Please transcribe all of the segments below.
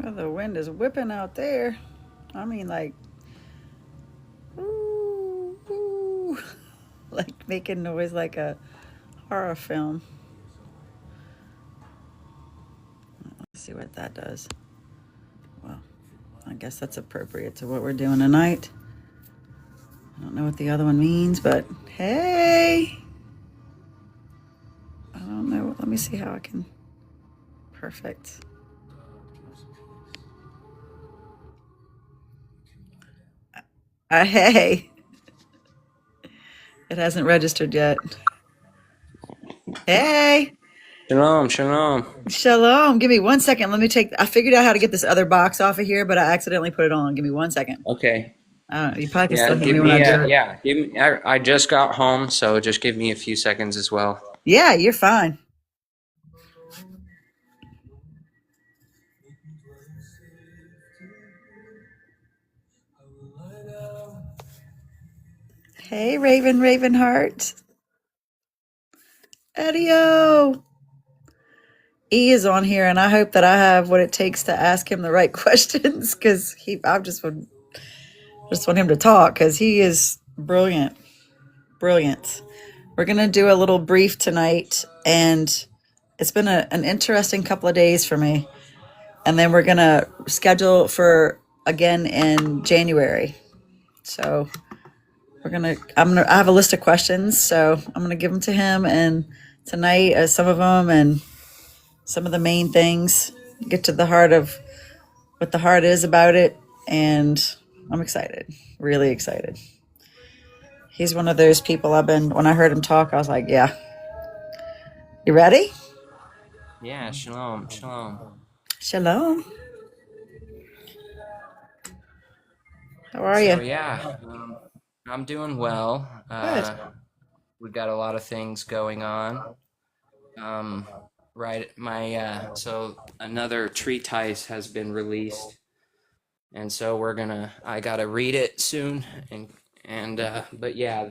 Well, the wind is whipping out there. I mean, like, ooh, ooh, like making noise like a horror film. Let's see what that does. Well, I guess that's appropriate to what we're doing tonight. I don't know what the other one means, but hey, I don't know. Let me see how I can. Perfect. Hey, it hasn't registered yet. Hey, Shalom, shalom. shalom. Give me 1 second. Let me take. I figured out how to get this other box off of here, but I accidentally put it on. Give me 1 second. Okay. I don't know. You probably can Yeah, still hear give me when I me do it. give me I just got home, so just give me a few seconds as well. Yeah, you're fine. Hey, Raven, Ravenheart. Edio. E is on here, and I hope that I have what it takes to ask him the right questions because I just want him to talk because he is brilliant. Brilliant. We're going to do a little brief tonight, and it's been an interesting couple of days for me. And then we're going to schedule for again in January. So I have a list of questions, so I'm gonna give them to him, and tonight, some of them, and some of the main things, get to the heart of what the heart is about it, and I'm excited, really excited. He's one of those people when I heard him talk, I was like, yeah. You ready? Yeah, shalom, shalom. Shalom. How are So you? yeah, I'm doing well. Good. We got a lot of things going on. Um, right, my so another treatise has been released, and so I gotta read it soon, and but yeah,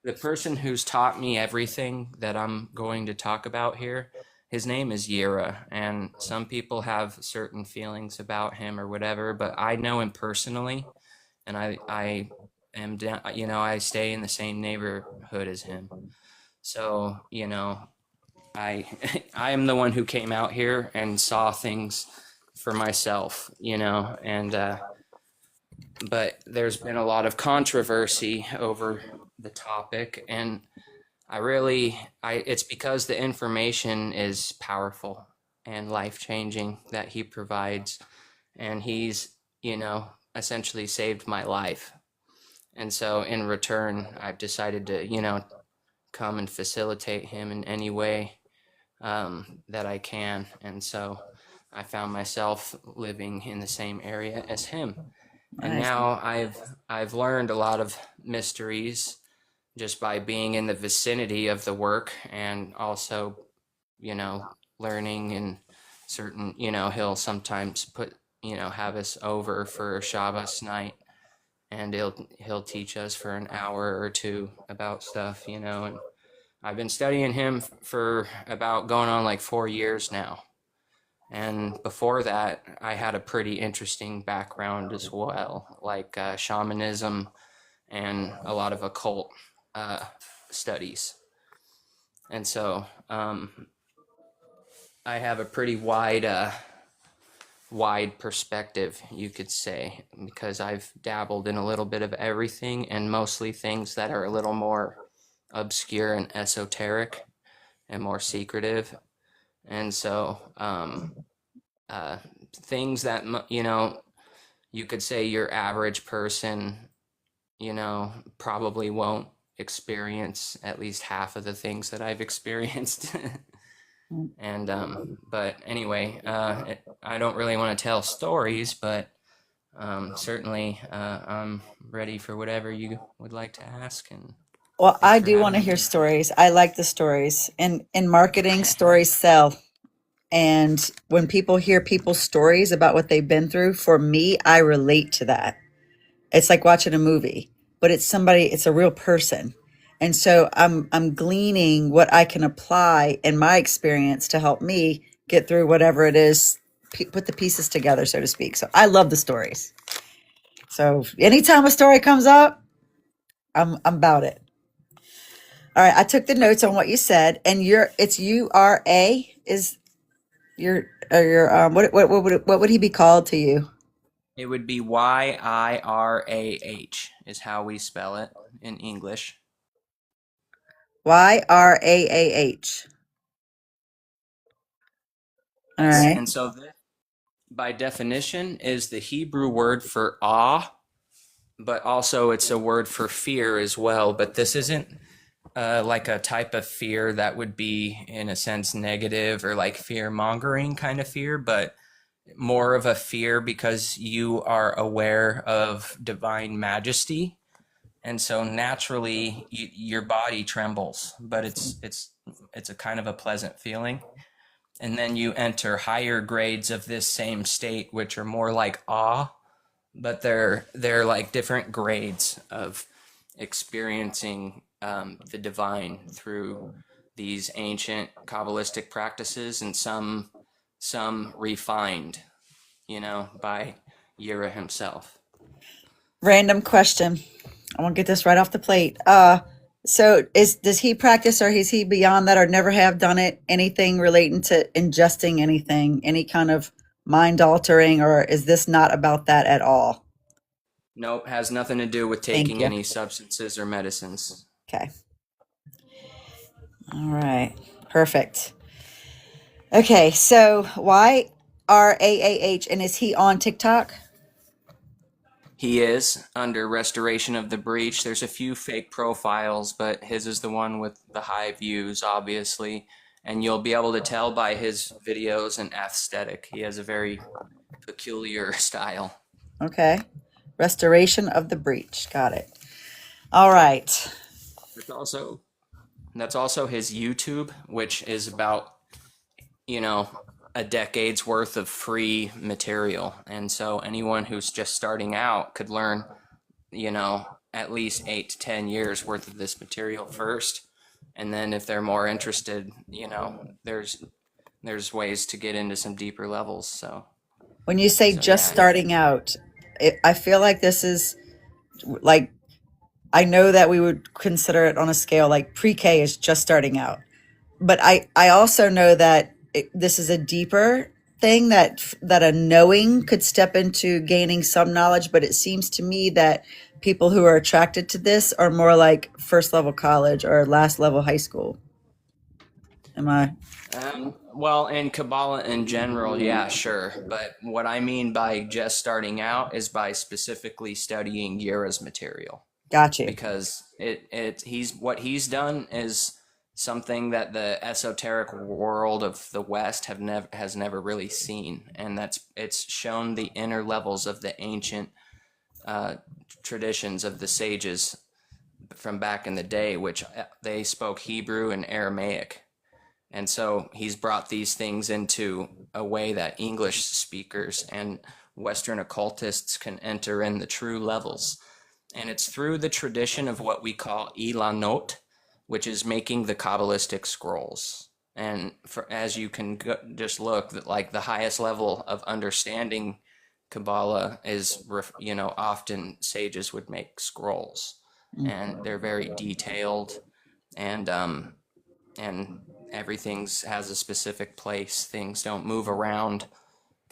the person who's taught me everything that I'm going to talk about here, his name is Yira, and some people have certain feelings about him or whatever, but I know him personally, and I am I stay in the same neighborhood as him. So, I I am the one who came out here and saw things for myself, and but there's been a lot of controversy over the topic, and it's because the information is powerful and life-changing that he provides, and he's, essentially saved my life. And so in return, I've decided to, come and facilitate him in any way that I can. And so I found myself living in the same area as him. And Nice. now I've learned a lot of mysteries just by being in the vicinity of the work, and also, learning in certain, he'll sometimes have us over for Shabbos night, and he'll teach us for an hour or two about stuff, and I've been studying him for about going on like 4 years now. And before that, I had a pretty interesting background as well, like shamanism and a lot of occult uh, studies. And so I have a pretty wide perspective, you could say, because I've dabbled in a little bit of everything, and mostly things that are a little more obscure and esoteric and more secretive. And so uh, things that, you could say your average person, probably won't experience at least half of the things that I've experienced. And but anyway, I don't really want to tell stories, but certainly I'm ready for whatever you would like to ask. And Well, thanks I for do want having to hear me. stories. I like the stories. In marketing, stories sell. And when people hear people's stories about what they've been through, for me, I relate to that. It's like watching a movie, but it's a real person. And so I'm gleaning what I can apply in my experience to help me get through whatever it is put the pieces together, so to speak. So I love the stories. So anytime a story comes up, I'm about it. All right, I took the notes on what you said, and it's URA is your what would he be called to you? It would be Yirah is how we spell it in English. YRAAH. All right. And so this, by definition, is the Hebrew word for awe, but also it's a word for fear as well. But this isn't like a type of fear that would be, in a sense, negative or like fear mongering kind of fear, but more of a fear because you are aware of divine majesty. And so naturally your body trembles, but it's a kind of a pleasant feeling. And then you enter higher grades of this same state, which are more like awe, but they're like different grades of experiencing the divine through these ancient Kabbalistic practices, and some refined, by Yira himself. Random question. I want to get this right off the plate. So does he practice, or is he beyond that, or never have done it? Anything relating to ingesting anything, any kind of mind altering, or is this not about that at all? Nope, has nothing to do with Thank taking you. any substances or medicines. Okay. All right. Perfect. Okay. So YRAAH, and is he on TikTok? He is under Restoration of the Breach. There's a few fake profiles, but his is the one with the high views, obviously. And you'll be able to tell by his videos and aesthetic. He has a very peculiar style. Okay. Restoration of the Breach. Got it. All right. That's also his YouTube, which is about, a decade's worth of free material. And so anyone who's just starting out could learn, at least 8 to 10 years worth of this material first. And then if they're more interested, there's ways to get into some deeper levels. So when you say just starting out, I feel like this is like, I know that we would consider it on a scale like pre-K is just starting out. But I also know that this is a deeper thing that a knowing could step into gaining some knowledge. But it seems to me that people who are attracted to this are more like first level college or last level high school. Am I? Well, in Kabbalah in general, yeah, sure. But what I mean by just starting out is by specifically studying Yira's material. Gotcha. Because what he's done is something that the esoteric world of the West has never really seen, and it's shown the inner levels of the ancient traditions of the sages from back in the day, which they spoke Hebrew and Aramaic. And so he's brought these things into a way that English speakers and Western occultists can enter in the true levels. And it's through the tradition of what we call Ilanot, which is making the Kabbalistic scrolls. And as you can just look, that like the highest level of understanding Kabbalah is, often sages would make scrolls, and they're very detailed, and everything has a specific place. Things don't move around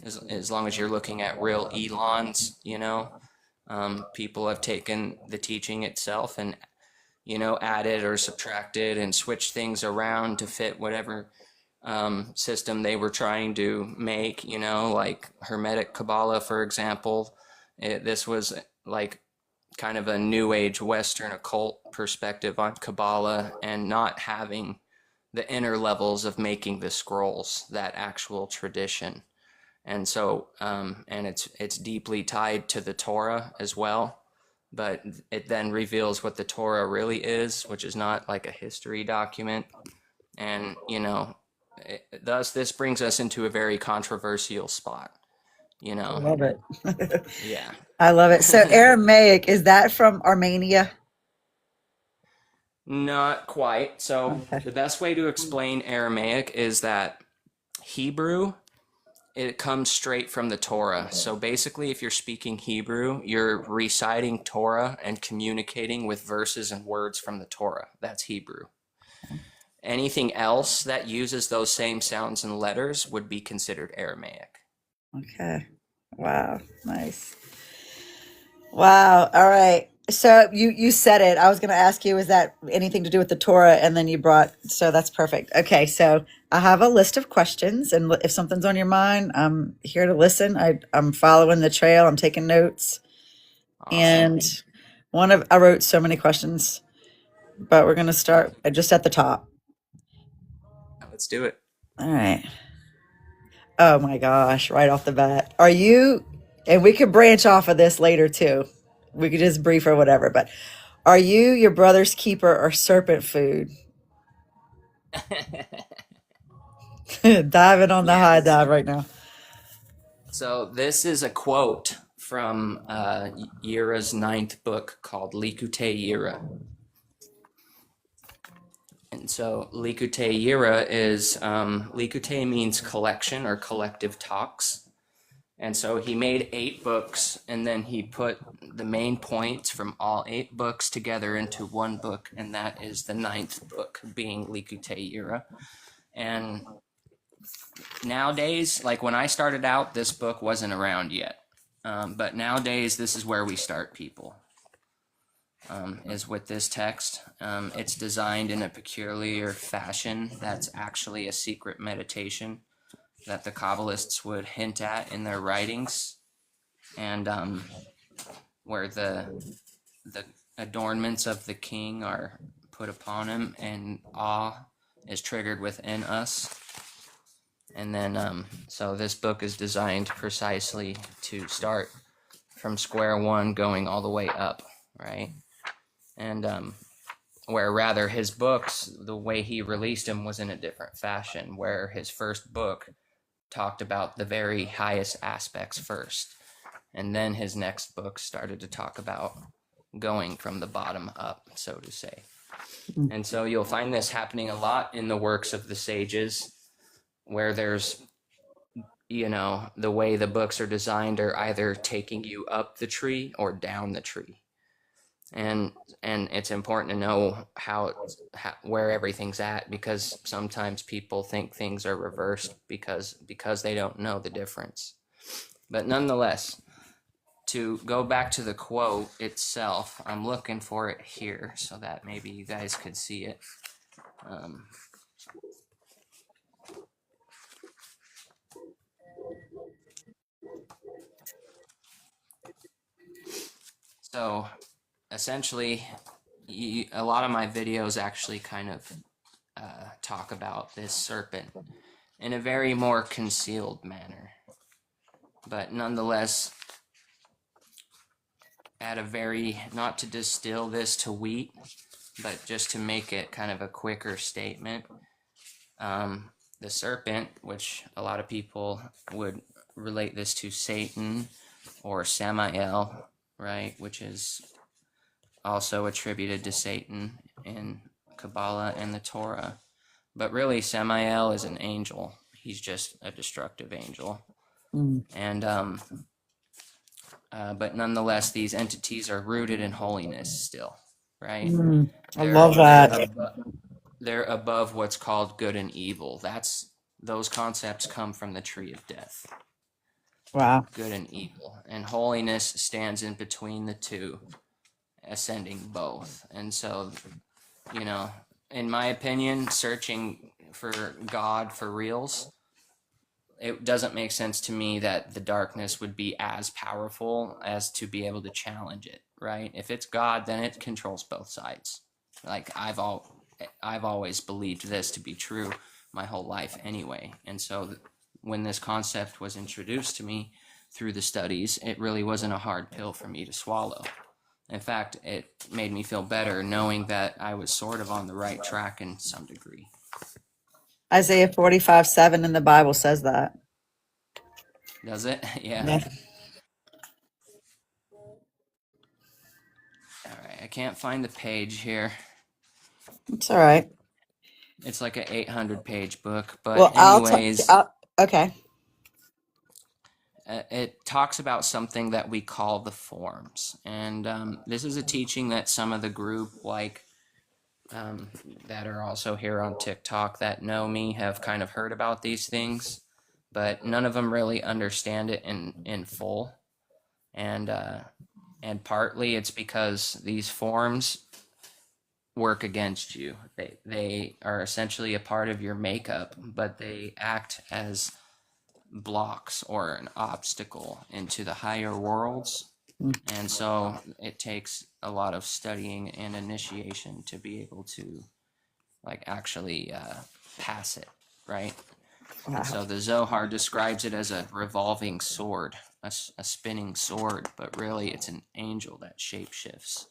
as long as you're looking at real Elons, people have taken the teaching itself and, added or subtracted and switched things around to fit whatever system they were trying to make, like Hermetic Kabbalah, for example. This was like kind of a New Age Western occult perspective on Kabbalah, and not having the inner levels of making the scrolls, that actual tradition. And so, and it's deeply tied to the Torah as well, but it then reveals what the Torah really is, which is not like a history document. And, thus this brings us into a very controversial spot, I love it. Yeah. I love it. So Aramaic, is that from Armenia? Not quite. So the best way to explain Aramaic is that Hebrew it comes straight from the Torah. So basically, if you're speaking Hebrew, you're reciting Torah and communicating with verses and words from the Torah. That's Hebrew. Anything else that uses those same sounds and letters would be considered Aramaic. Okay. Wow. Nice. Wow. All right. So you said it. I was going to ask you, is that anything to do with the Torah? And then you brought, so that's perfect. Okay. So I have a list of questions, and if something's on your mind, I'm here to listen. I'm following the trail. I'm taking notes. Awesome. And I wrote so many questions, but we're going to start just at the top. Let's do it. All right. Oh my gosh. Right off the bat. Are you, and we could branch off of this later too. We could just brief or whatever, but are you your brother's keeper or serpent food? Diving on the high dive right now. So this is a quote from Yira's 9th book called Likutei Yira. And so Likutei Yira is, Likutei means collection or collective talks. And so he made 8 books, and then he put the main points from all 8 books together into one book, and that is the 9th book, being Likutei Yira. And nowadays, like when I started out, this book wasn't around yet. But nowadays, this is where we start people, is with this text. It's designed in a peculiar fashion that's actually a secret meditation that the Kabbalists would hint at in their writings, and where the adornments of the king are put upon him, and awe is triggered within us. And then, so this book is designed precisely to start from square one, going all the way up, right? And where rather his books, the way he released them was in a different fashion, where his first book talked about the very highest aspects first, and then his next book started to talk about going from the bottom up, so to say. And so you'll find this happening a lot in the works of the sages, where there's, the way the books are designed are either taking you up the tree or down the tree. And it's important to know where everything's at, because sometimes people think things are reversed because they don't know the difference. But nonetheless, to go back to the quote itself, I'm looking for it here so that maybe you guys could see it. So essentially, a lot of my videos actually kind of talk about this serpent in a very more concealed manner, but nonetheless, not to distill this to wheat, but just to make it kind of a quicker statement. The serpent, which a lot of people would relate this to Satan or Samael, right, which is also attributed to Satan in Kabbalah and the Torah. But really, Samael is an angel. He's just a destructive angel. And but nonetheless, these entities are rooted in holiness still, right? I love that. They're above what's called good and evil. Those concepts come from the tree of death. Wow. Good and evil. And holiness stands in between the two, ascending both. And so, in my opinion, searching for God for reals, it doesn't make sense to me that the darkness would be as powerful as to be able to challenge it, right? If it's God, then it controls both sides. Like I've always believed this to be true my whole life anyway. And so when this concept was introduced to me through the studies, it really wasn't a hard pill for me to swallow. In fact, it made me feel better knowing that I was sort of on the right track in some degree. Isaiah 45:7 in the Bible says that. Does it? Yeah. All right. I can't find the page here. It's all right. It's like an 800-page book, but anyways. Okay. it talks about something that we call the forms, and this is a teaching that some of the group, like that are also here on TikTok that know me, have kind of heard about these things, but none of them really understand it in full, and partly it's because these forms work against you. They are essentially a part of your makeup, but they act as blocks or an obstacle into the higher worlds. And so it takes a lot of studying and initiation to be able to like actually pass it, right? Wow. And so the Zohar describes it as a revolving sword, a spinning sword, but really it's an angel that shapeshifts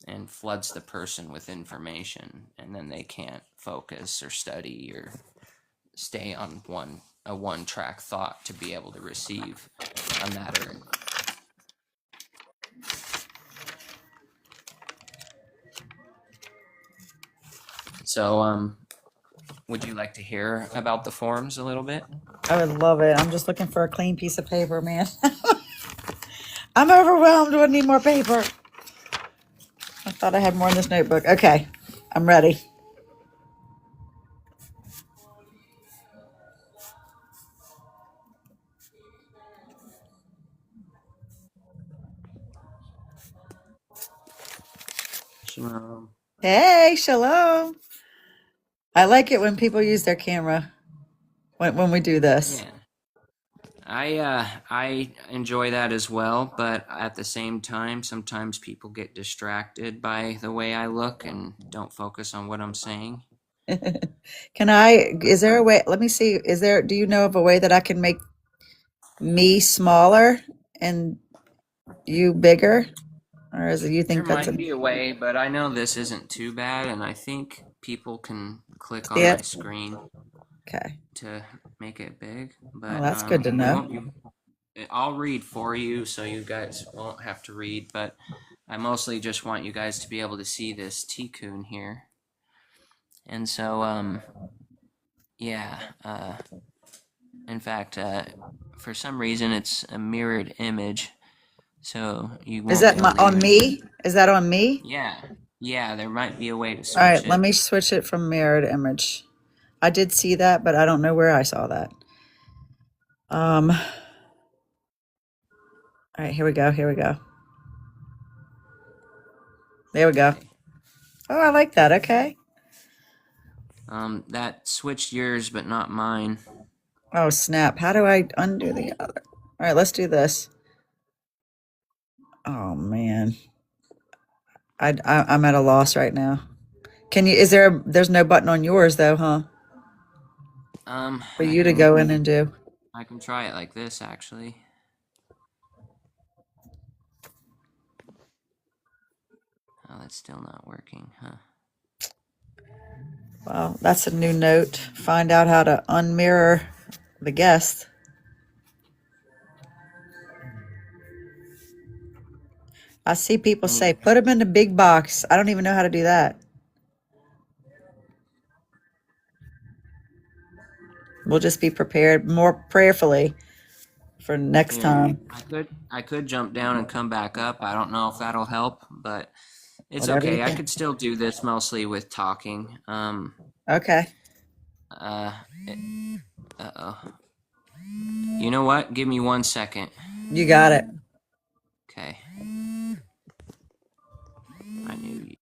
and floods the person with information, and then they can't focus or study or stay on a one track thought to be able to receive a matter. So would you like to hear about the forms a little bit? I would love it. I'm just looking for a clean piece of paper, man. I'm overwhelmed. I need more paper. I thought I had more in this notebook. Okay, I'm ready. Shalom. Hey, shalom. I like it when people use their camera when we do this. Yeah. I enjoy that as well, but at the same time, sometimes people get distracted by the way I look and don't focus on what I'm saying. Is there a way, let me see, do you know of a way that I can make me smaller and you bigger? Or is it, you There think that's might be a way, but I know this isn't too bad, and I think people can click on my it? screen Okay. to make it big. Well, But that's good to you know. won't. I'll read for you, so you guys won't have to read. But I mostly just want you guys to be able to see this tikkun here. And so, yeah. In fact, for some reason, it's a mirrored image, so you Is won't be that able to on even. me? Is that on me? Yeah. There might be a way to All switch right, it. let me switch it from mirrored image. I did see that, but I don't know where I saw that. All right, here we go. Here we go. There we go. Okay. Oh, I like that. Okay. That switched yours, but not mine. Oh, snap. How do I undo the other? All right, let's do this. Oh, man. I'm at a loss right now. There's no button on yours though, huh? For I you to can go in and do. try it like this actually. Oh, that's still not working, huh? Well, that's a new note. Find out how to unmirror the guest. I see people say, put them in the big box. I don't even know how to do that. We'll just be prepared more prayerfully for next Here, time. I could jump down and come back up. I don't know if that'll help, but it's Whatever you okay. I think. could still do this mostly with talking. Okay. Uh-oh. You know what? Give me 1 second. You got it. Okay. I knew you.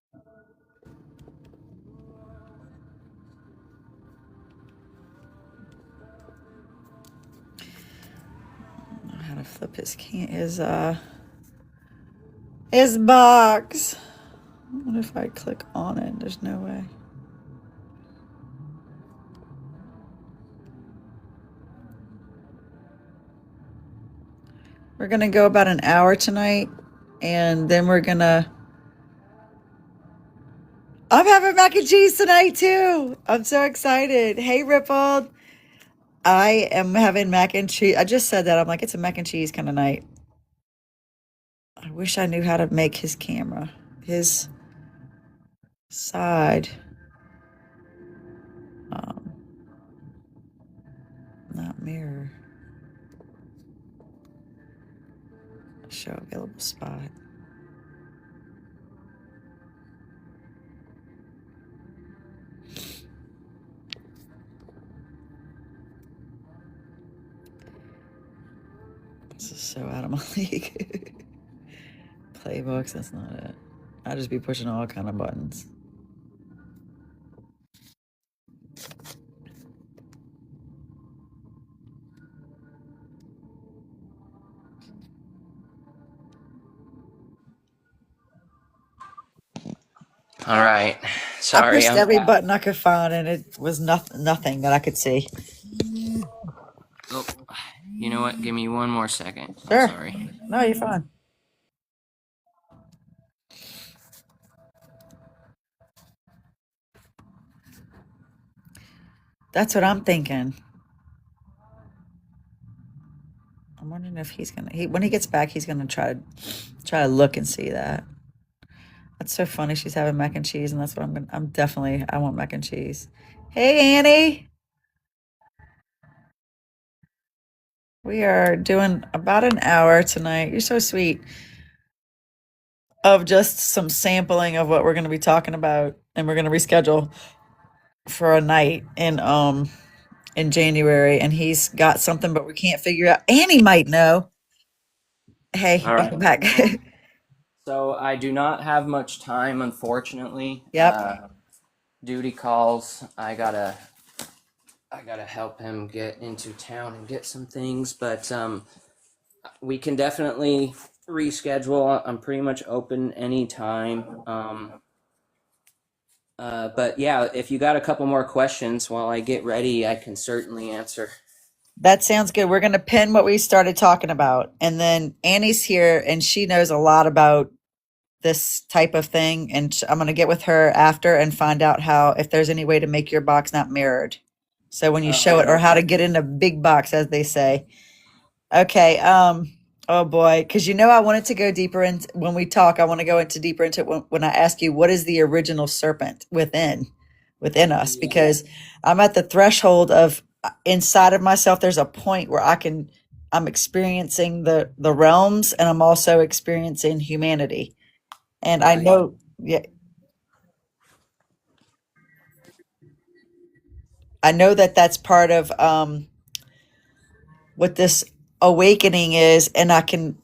How to flip his box. What if I click on it? There's no way. We're gonna go about an hour tonight, and then I'm having mac and cheese tonight too. I'm so excited. Hey, Rippled. I am having mac and cheese. I just said that. I'm like, it's a mac and cheese kind of night. I wish I knew how to make his camera, his side. Not mirror. Show available spot. This is so out of my league. Playbooks, that's not it. I'll just be pushing all kind of buttons. All right. I Sorry, pushed I'm every back. button I could find, and it was nothing that I could see. Oh, you know what? Give me one more second. I'm Sure. sorry. No, you're fine. That's what I'm thinking. I'm wondering if he's gonna. When he gets back, he's gonna try to look and see that. That's so funny. She's having mac and cheese, and that's what I'm gonna. I want mac and cheese. Hey, Annie. We are doing about an hour tonight. You're so sweet. Of just some sampling of what we're going to be talking about, and we're going to reschedule for a night in January. And he's got something, but we can't figure out. Annie might know. Hey, All welcome right. back. So I do not have much time, unfortunately. Yep. Duty calls. I gotta help him get into town and get some things, but we can definitely reschedule. I'm pretty much open anytime. But yeah, if you got a couple more questions while I get ready, I can certainly answer. That sounds good. We're going to pin what we started talking about. And then Annie's here, and she knows a lot about this type of thing. And I'm going to get with her after and find out if there's any way to make your box not mirrored. So when you show it, or how to get in a big box, as they say. Okay. Oh boy. Because I wanted to go deeper into when we talk. I want to go into deeper into it when I ask you what is the original serpent within us, Yeah. because I'm at the threshold of inside of myself. There's a point where I'm experiencing the realms, and I'm also experiencing humanity. And I Right. know, yeah, I know that that's part of what this awakening is, and I can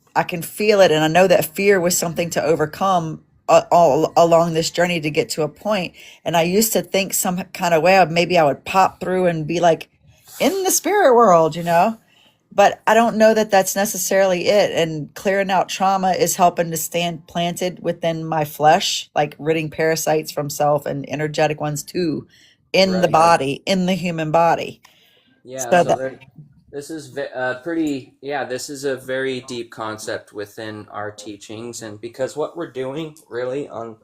feel it, and I know that fear was something to overcome all along this journey to get to a point. And I used to think some kind of way of maybe I would pop through and be like in the spirit world. But I don't know that that's necessarily it. And clearing out trauma is helping to stand planted within my flesh, like ridding parasites from self and energetic ones too, in the Right. body, in the human body. Yeah, So so that, this is this is a very deep concept within our teachings. And because what we're doing really on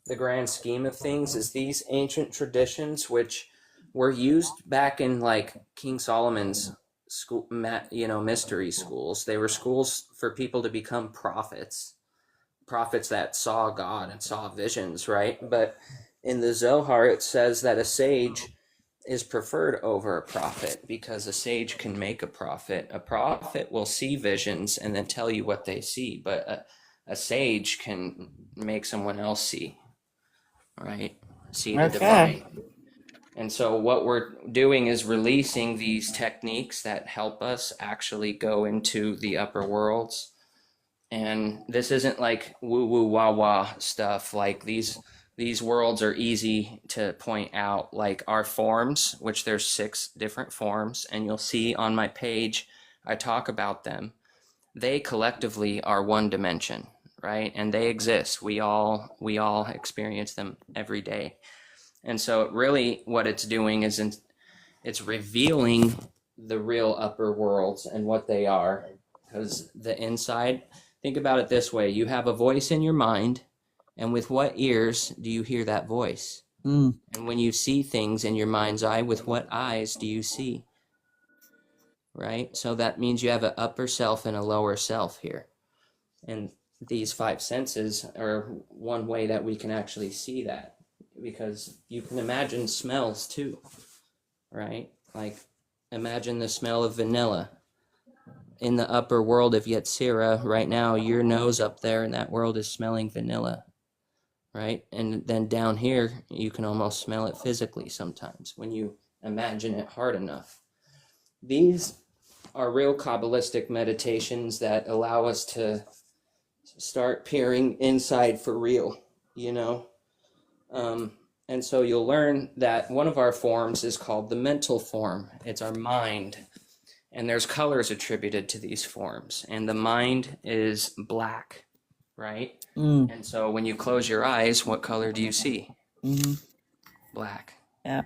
the grand scheme of things is these ancient traditions, which were used back in like King Solomon's school, mystery schools. They were schools for people to become prophets that saw God and saw visions, right? But in the Zohar, it says that a sage is preferred over a prophet because a sage can make a prophet. A prophet will see visions and then tell you what they see, but a sage can make someone else see, right? See the okay. divine. And so, what we're doing is releasing these techniques that help us actually go into the upper worlds. And this isn't like woo woo wah wah stuff. Like these worlds are easy to point out, like our forms, which there's 6 different forms, and you'll see on my page I talk about them. They collectively are one dimension, right? And they exist. We all experience them every day. And so really what it's doing is it's revealing the real upper worlds and what they are. Because the inside, think about it this way: you have a voice in your mind, and with what ears do you hear that voice? Mm. And when you see things in your mind's eye, with what eyes do you see? Right? So that means you have an upper self and a lower self here. And these 5 senses are one way that we can actually see that, because you can imagine smells too, right? Like imagine the smell of vanilla. in the upper world of Yetzirah right now, your nose up there in that world is smelling vanilla, right? And then down here, you can almost smell it physically sometimes when you imagine it hard enough. These are real Kabbalistic meditations that allow us to start peering inside for real, you know? And so you'll learn that one of our forms is called the mental form. It's our mind. And there's colors attributed to these forms. And the mind is black, right? And so when you close your eyes, what color do you see? Black. Yeah.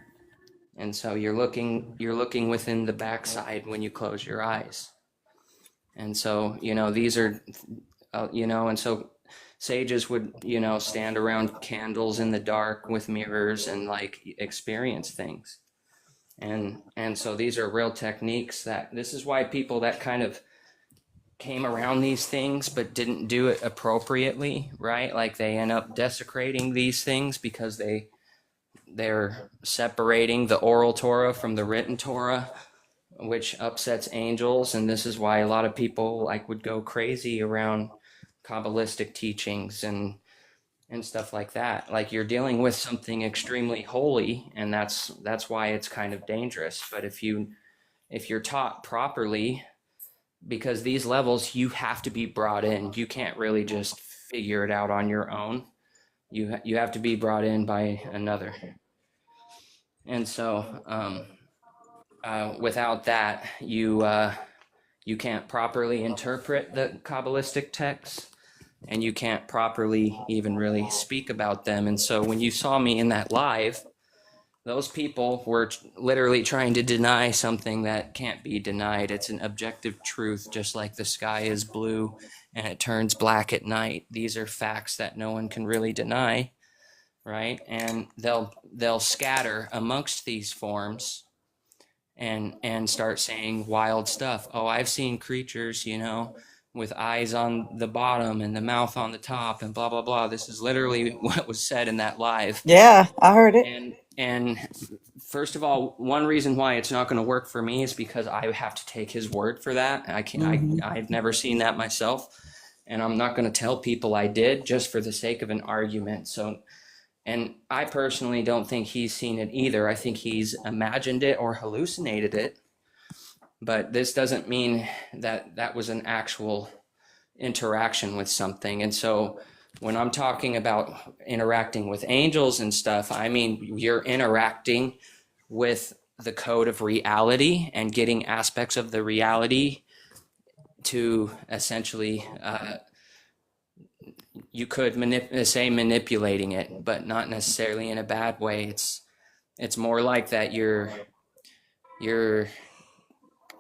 And so you're looking within the backside when you close your eyes. And so, you know, these are, you know, and so sages would, you know, stand around candles in the dark with mirrors and like experience things. And so these are real techniques that this is why people that kind of came around these things but didn't do it appropriately, right? Like they end up desecrating these things because they're separating the oral Torah from the written Torah, which upsets angels. And this is why a lot of people like would go crazy around Kabbalistic teachings and stuff like that. Like you're dealing with something extremely holy, and that's why it's kind of dangerous. But if you're taught properly, because these levels you have to be brought in. You can't really just figure it out on your own. You have to be brought in by another. And so without that, you can't properly interpret the Kabbalistic texts, and you can't properly even really speak about them. And so when you saw me in that live, those people were literally trying to deny something that can't be denied. It's an objective truth, just like the sky is blue and it turns black at night. These are facts that no one can really deny, right? And they'll scatter amongst these forms and start saying wild stuff. Oh, I've seen creatures, you know, with eyes on the bottom and the mouth on the top and blah, blah, blah. This is literally what was said in that live. Yeah, I heard it. And first of all, one reason why it's not going to work for me is because I have to take his word for that. I can't, I've never seen that myself, and I'm not going to tell people I did just for the sake of an argument. So, and I personally don't think he's seen it either. I think he's imagined it or hallucinated it. But this doesn't mean that that was an actual interaction with something. And so when I'm talking about interacting with angels and stuff, I mean, you're interacting with the code of reality and getting aspects of the reality to essentially, you could say manipulating it, but not necessarily in a bad way. It's more like that you're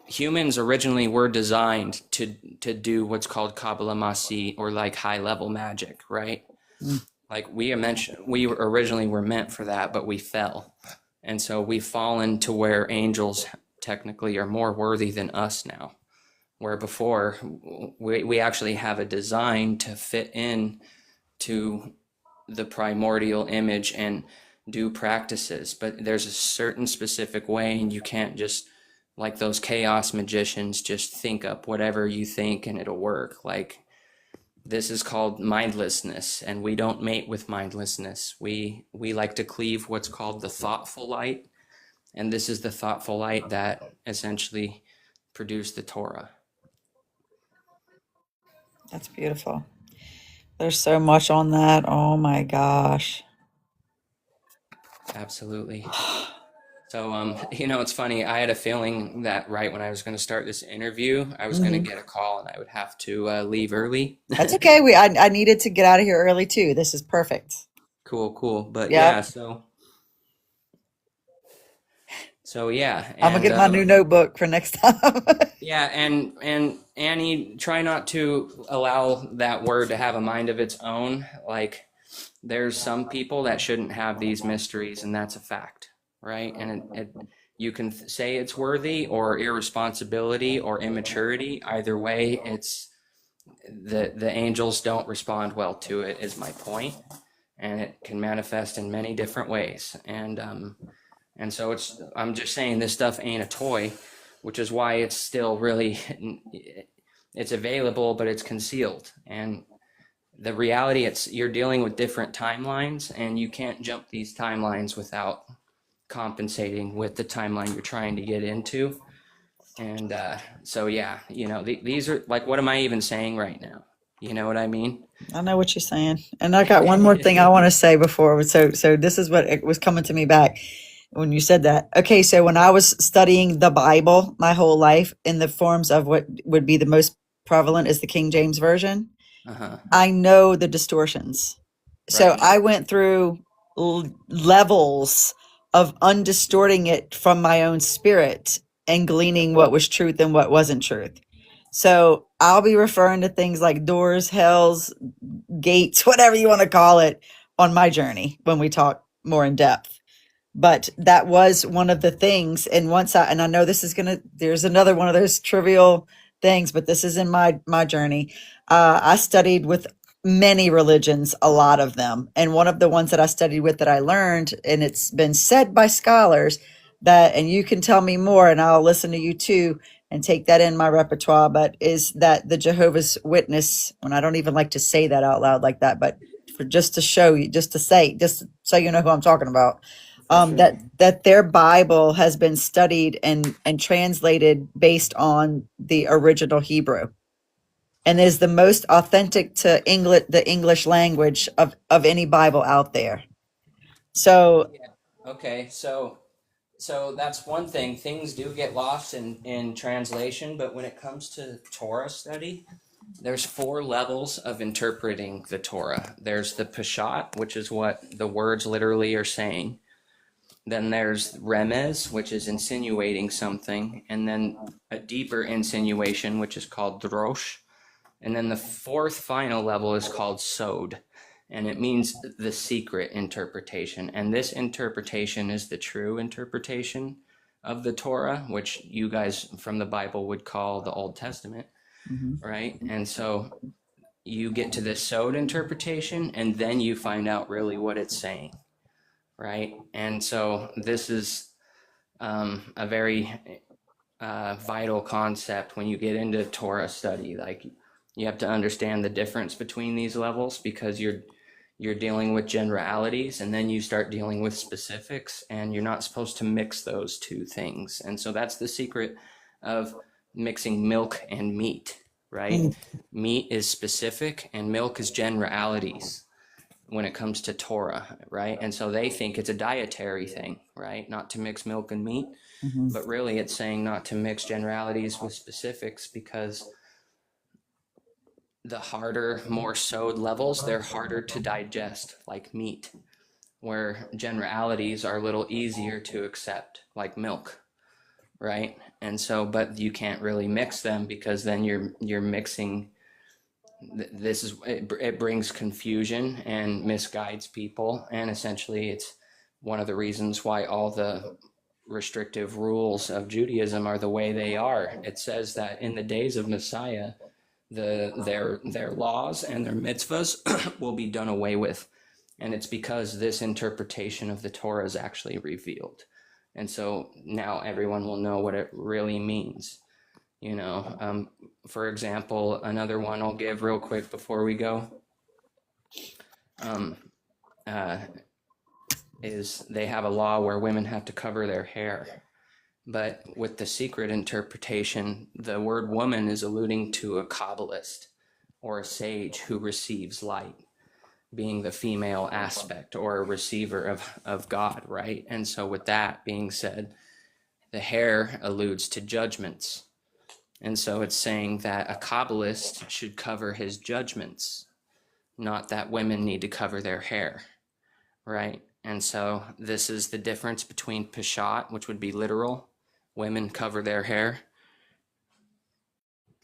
humans originally were designed to do what's called Kabbalah Masi, or like high level magic, right? Like we originally were meant for that, but we fell. And so we've fallen to where angels technically are more worthy than us now, where before we actually have a design to fit in to the primordial image and do practices, but there's a certain specific way, and you can't just, like those chaos magicians, just think up whatever you think and it'll work. Like this is called mindlessness, and we don't mate with mindlessness. We like to cleave what's called the thoughtful light, and this is the thoughtful light that essentially produced the Torah. That's beautiful. There's so much on that. Oh my gosh. Absolutely. So, you know, it's funny. I had a feeling that right when I was going to start this interview, I was going to get a call and I would have to leave early. That's okay. I needed to get out of here early too. This is perfect. Cool. But Yeah. yeah, so yeah. I'm gonna get my new notebook for next time. Yeah, and Annie, try not to allow that word to have a mind of its own. Like there's some people that shouldn't have these mysteries, and that's a fact, right? And you can say it's worthy or irresponsibility or immaturity. Either way, it's the angels don't respond well to it, is my point, and it can manifest in many different ways. And so I'm just saying this stuff ain't a toy. which is why it's still really, it's available, but it's concealed. And the reality, you're dealing with different timelines, and you can't jump these timelines without compensating with the timeline you're trying to get into. And so, yeah, these are like, what am I even saying right now? You know what I mean? I know what you're saying. And I got one more thing I want to say before. So this is what it was coming to me back when you said that. Okay, so when I was studying the Bible my whole life in the forms of what would be the most prevalent is the King James Version, I know the distortions. So Right. I went through levels of undistorting it from my own spirit and gleaning what was truth and what wasn't truth. So I'll be referring to things like doors, hells, gates, whatever you want to call it, on my journey when we talk more in depth. But that was one of the things. And I know this is there's another one of those trivial things, but this is in my journey. I studied with many religions, a lot of them. And one of the ones that I studied with that I learned, and it's been said by scholars that, and you can tell me more and I'll listen to you too and take that in my repertoire, but is that the Jehovah's Witness, and I don't even like to say that out loud like that, but just to show you, just so you know who I'm talking about, that their Bible has been studied and translated based on the original Hebrew, and is the most authentic to the English language of any Bible out there. So, okay, so that's one thing. Things do get lost in translation, but when it comes to Torah study, there's 4 levels of interpreting the Torah. There's the Peshat, which is what the words literally are saying. Then there's Remez, which is insinuating something, and then a deeper insinuation, which is called Drosh. And then the 4th final level is called Sod, and it means the secret interpretation. And this interpretation is the true interpretation of the Torah, which you guys from the Bible would call the Old Testament, right? And so you get to the Sod interpretation, and then you find out really what it's saying, right? And so this is a very vital concept when you get into Torah study. Like, you have to understand the difference between these levels, because you're dealing with generalities, and then you start dealing with specifics, and you're not supposed to mix those two things. And so that's the secret of mixing milk and meat, right? Meat is specific and milk is generalities when it comes to Torah, right? And so they think it's a dietary thing, right? Not to mix milk and meat, but really it's saying not to mix generalities with specifics, because the harder, more sod levels, they're harder to digest, like meat, where generalities are a little easier to accept, like milk, right? And so, but you can't really mix them, because then you're mixing. It brings confusion and misguides people, and essentially it's one of the reasons why all the restrictive rules of Judaism are the way they are. It says that in the days of Messiah, their laws and their mitzvahs will be done away with, and it's because this interpretation of the Torah is actually revealed. And so now everyone will know what it really means. For example, another one I'll give real quick before we go is they have a law where women have to cover their hair. But with the secret interpretation, the word woman is alluding to a Kabbalist or a sage who receives light, being the female aspect or a receiver of God, right? And so with that being said, the hair alludes to judgments. And so it's saying that a Kabbalist should cover his judgments, not that women need to cover their hair, right? And so this is the difference between Peshat, which would be literal, women cover their hair,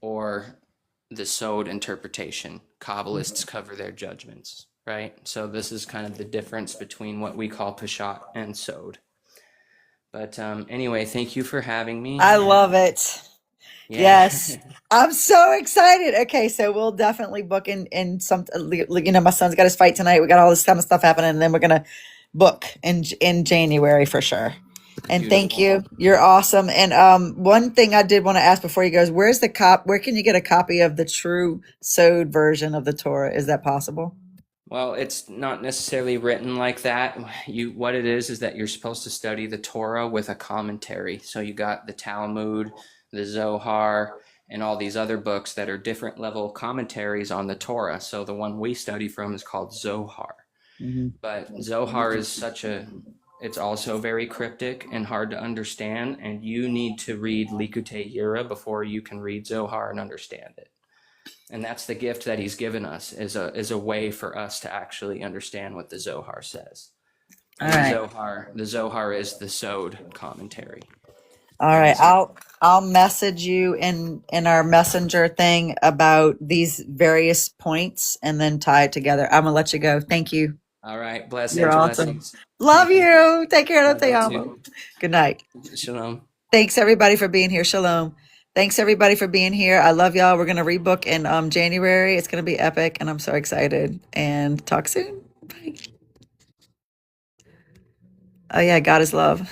or the Sod interpretation, Kabbalists cover their judgments, right? So this is kind of the difference between what we call Peshat and Sod. But anyway, thank you for having me. I love it. Yeah. Yes. I'm so excited. Okay, so we'll definitely book in some, my son's got his fight tonight. We got all this kind of stuff happening, and then we're going to book in January for sure. And thank Beautiful. you. You're awesome. And one thing I did want to ask before you goes, where's the where can you get a copy of the true sewed version of the Torah? Is that possible? Well, it's not necessarily written like that. What it is that you're supposed to study the Torah with a commentary. So you got the Talmud, the Zohar, and all these other books that are different level commentaries on the Torah. So the one we study from is called Zohar. Mm-hmm. But Zohar is it's also very cryptic and hard to understand, and you need to read Likutei Yira before you can read Zohar and understand it. And that's the gift that he's given us, is a way for us to actually understand what the Zohar says. All And right. the Zohar is the sewed commentary. All right. I'll message you in our messenger thing about these various points and then tie it together. I'm gonna let you go. Thank you. All right. You're Blessings, awesome. blessings. Love Thank you. you. Take care. Love you Te too. Good night. Shalom. Thanks everybody for being here. Shalom. Thanks everybody for being here. I love y'all. We're gonna rebook in January. It's gonna be epic, and I'm so excited. And talk soon. Bye. Oh yeah, God is love.